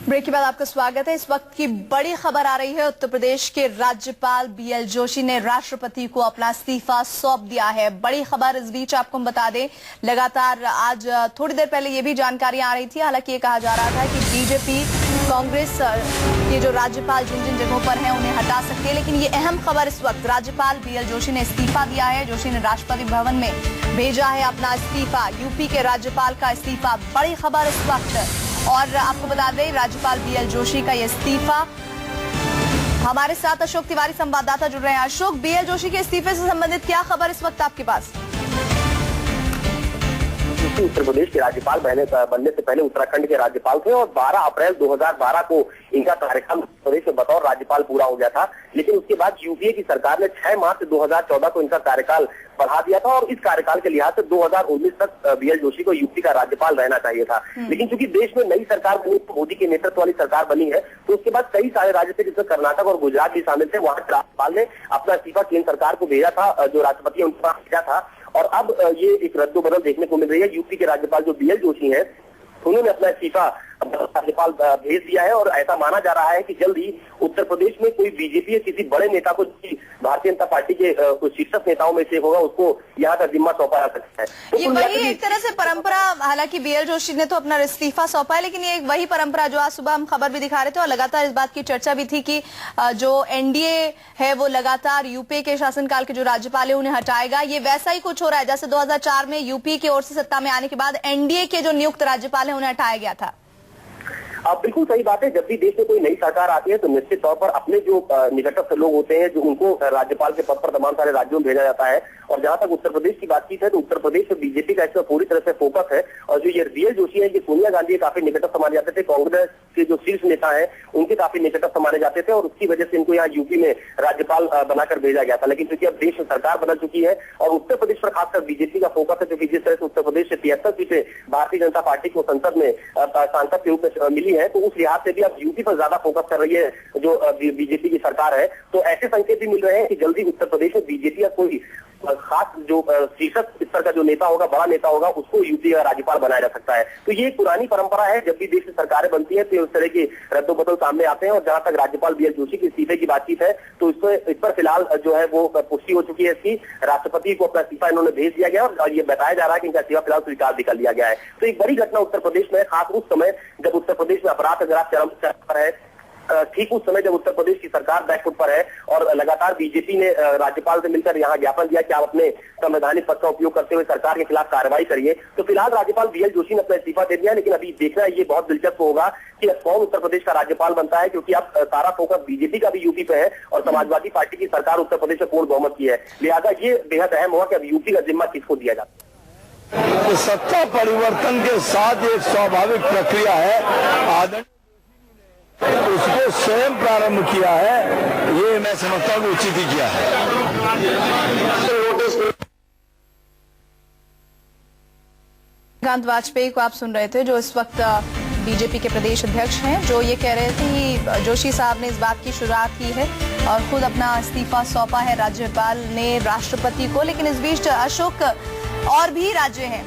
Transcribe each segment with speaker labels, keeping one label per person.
Speaker 1: Break के बाद आपका स्वागत है। इस वक्त की बड़ी खबर आ रही है। उत्तर प्रदेश के राज्यपाल बीएल जोशी ने राष्ट्रपति को अपना इस्तीफा सौंप दिया है। बड़ी खबर इस बीच आपको हम बता दें, लगातार आज थोड़ी देर पहले ये भी जानकारी आ रही थी। हालांकि ये कहा जा रहा था कि बीजेपी कांग्रेस के जो राज्यपाल जिन जिन जगहों पर हैं उन्हें हटा सकती है, लेकिन ये अहम खबर इस वक्त राज्यपाल बीएल जोशी ने इस्तीफा दिया है। जोशी ने राष्ट्रपति भवन में भेजा है अपना इस्तीफा, यूपी के राज्यपाल का इस्तीफा। बड़ी खबर इस वक्त। और आपको बता दें, राज्यपाल बीएल जोशी का ये इस्तीफा। हमारे साथ अशोक तिवारी संवाददाता जुड़ रहे हैं। अशोक, बीएल जोशी के इस्तीफे से संबंधित क्या खबर इस वक्त आपके पास?
Speaker 2: उत्तर प्रदेश के राज्यपाल बनने से पहले उत्तराखंड के राज्यपाल थे और 12 अप्रैल 2012 को इनका कार्यकाल प्रदेश में बतौर राज्यपाल पूरा हो गया था। लेकिन उसके बाद यूपीए की सरकार ने 6 मार्च 2014 को इनका कार्यकाल बढ़ा दिया था और इस कार्यकाल के लिहाज से 2019 तक बीएल जोशी को यूपी का राज्यपाल रहना चाहिए था। लेकिन चूंकि देश में नई सरकार बनी, मोदी के नेतृत्व वाली सरकार बनी है, तो उसके बाद कई सारे राज्य थे जिसमें कर्नाटक और गुजरात भी शामिल थे। वहां राज्यपाल ने अपना इस्तीफा केंद्र सरकार को भेजा था, जो राष्ट्रपति उनके पास भेजा था। और अब ये एक रद्दोबदल देखने को मिल रही है। यूपी के राज्यपाल जो बीएल जोशी हैं, उन्होंने अपना इस्तीफा राज्यपाल भेज दिया है और ऐसा माना जा रहा है कि जल्द ही उत्तर प्रदेश में कोई बीजेपी या किसी बड़े नेता को, भारतीय जनता पार्टी के कुछ शीर्षक नेताओं में से होगा, उसको यहाँ का जिम्मा सौंपा जा सकता है। तो
Speaker 1: ये वही एक तरह से परंपरा, हालांकि बीएल जोशी ने तो अपना इस्तीफा सौंपा है, लेकिन ये एक वही परंपरा जो आज सुबह हम खबर भी दिखा रहे थे और लगातार इस बात की चर्चा भी थी कि जो एनडीए है वो लगातार यूपी के शासनकाल के जो राज्यपाल है उन्हें हटाएगा। ये वैसा ही कुछ हो रहा है जैसे 2004 में यूपी की ओर से सत्ता में आने के बाद एनडीए के जो नियुक्त राज्यपाल है उन्हें हटाया गया था।
Speaker 2: बिल्कुल सही बात है। जब भी देश में कोई नई सरकार आती है तो निश्चित तौर पर अपने जो निकटस्थ लोग होते हैं, जो उनको राज्यपाल के पद पर तमाम सारे राज्यों में भेजा जाता है। और जहां तक उत्तर प्रदेश की बातचीत है तो उत्तर प्रदेश में बीजेपी का इसमें पूरी तरह से फोकस है। और जो ये बीएल जोशी है, ये सोनिया गांधी काफी निकटस्थ माने जाते थे, कांग्रेस के जो शीर्ष नेता है उनके काफी निकटस्थ माने जाते थे और उसकी वजह से इनको यहाँ यूपी में राज्यपाल बनाकर भेजा गया था। लेकिन क्योंकि अब देश में सरकार बदल चुकी है और उत्तर प्रदेश पर खासकर बीजेपी का फोकस है, क्योंकि जिस तरह से उत्तर प्रदेश से 73 सीटें भारतीय जनता पार्टी को संसद में सांसद के रूप में मिली है, तो उस लिहाज से भी अब यूपी पर ज्यादा फोकस कर रही है जो बीजेपी की सरकार है। तो ऐसे संकेत भी मिल रहे हैं कि जल्दी उत्तर प्रदेश में बीजेपी या कोई खास जो शीर्षक स्तर का जो नेता होगा, बड़ा नेता होगा, उसको यूपी का राज्यपाल बनाया जा सकता है। तो ये एक पुरानी परंपरा है, जब भी देश में सरकारें बनती है तो उस तरह के रद्दोबदल सामने आते हैं। और जहां तक राज्यपाल बीएल जोशी के इस्तीफे की बातचीत है तो इस पर फिलहाल जो है वो पुष्टि हो चुकी है इसकी। राष्ट्रपति को अपना इस्तीफा इन्होंने भेज दिया गया और ये बताया जा रहा है कि इनका इस्तीफा फिलहाल स्वीकार भी कर लिया गया है। तो एक बड़ी घटना उत्तर प्रदेश में, खास उस समय जब उत्तर प्रदेश में अपराध चरम पर है, ठीक उस समय जब उत्तर प्रदेश की सरकार बैकफुट पर है और लगातार बीजेपी ने राज्यपाल से मिलकर यहाँ ज्ञापन दिया कि आप अपने संवैधानिक पद का उपयोग करते हुए सरकार के खिलाफ कार्रवाई करिए। तो फिलहाल राज्यपाल बीएल जोशी ने अपना इस्तीफा दे दिया, लेकिन अभी देखना ये बहुत दिलचस्प होगा कि कौन उत्तर प्रदेश का राज्यपाल बनता है, क्योंकि अब सारा फोकस बीजेपी का भी यूपी पे है और समाजवादी पार्टी की सरकार उत्तर प्रदेश में पूर्ण बहुमत की है। लिहाजा ये बेहद अहम होगा कि अब यूपी का जिम्मा किसको दिया जाता है।
Speaker 3: तो सत्ता परिवर्तन के साथ एक स्वाभाविक प्रक्रिया है, उसको स्वयं प्रारंभ किया है, ये मैं समझता हूँ उचित ही किया है।
Speaker 1: कांत वाजपेयी को आप सुन रहे थे, जो इस वक्त बीजेपी के प्रदेश अध्यक्ष हैं, जो ये कह रहे थे कि जोशी साहब ने इस बात की शुरुआत की है और खुद अपना इस्तीफा सौंपा है राज्यपाल ने राष्ट्रपति को। लेकिन इस बीच अशोक, और भी राज्य हैं,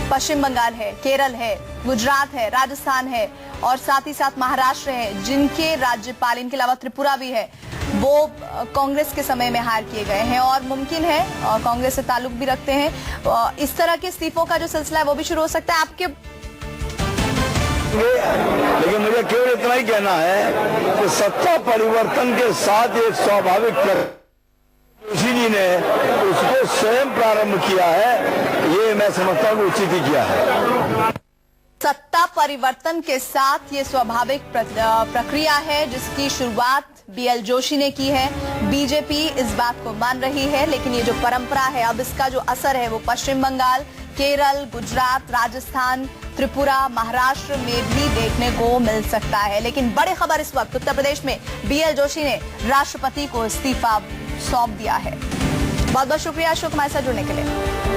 Speaker 1: पश्चिम बंगाल है, केरल है, गुजरात है, राजस्थान है और साथ ही साथ महाराष्ट्र है, जिनके राज्यपाल, इनके अलावा त्रिपुरा भी है, वो कांग्रेस के समय में हायर किए गए हैं और मुमकिन है और कांग्रेस से ताल्लुक भी रखते हैं। इस तरह के इस्तीफों का जो सिलसिला है वो भी शुरू हो सकता है आपके।
Speaker 3: लेकिन मुझे केवल इतना ही कहना है कि सत्ता परिवर्तन के साथ एक स्वाभाविक जोशी जी ने उसको स्वयं प्रारंभ किया है, ये मैं समझता हूँ उचित ही किया है।
Speaker 1: सत्ता परिवर्तन के साथ ये स्वाभाविक प्रक्रिया है जिसकी शुरुआत बीएल जोशी ने की है। बीजेपी इस बात को मान रही है, लेकिन ये जो परंपरा है, अब इसका जो असर है वो पश्चिम बंगाल, केरल, गुजरात, राजस्थान, त्रिपुरा, महाराष्ट्र में भी देखने को मिल सकता है। लेकिन बड़ी खबर इस वक्त उत्तर प्रदेश में बीएल जोशी ने राष्ट्रपति को इस्तीफा सौंप दिया है। बहुत बहुत शुक्रिया अशोक हमारे साथ जुड़ने के लिए।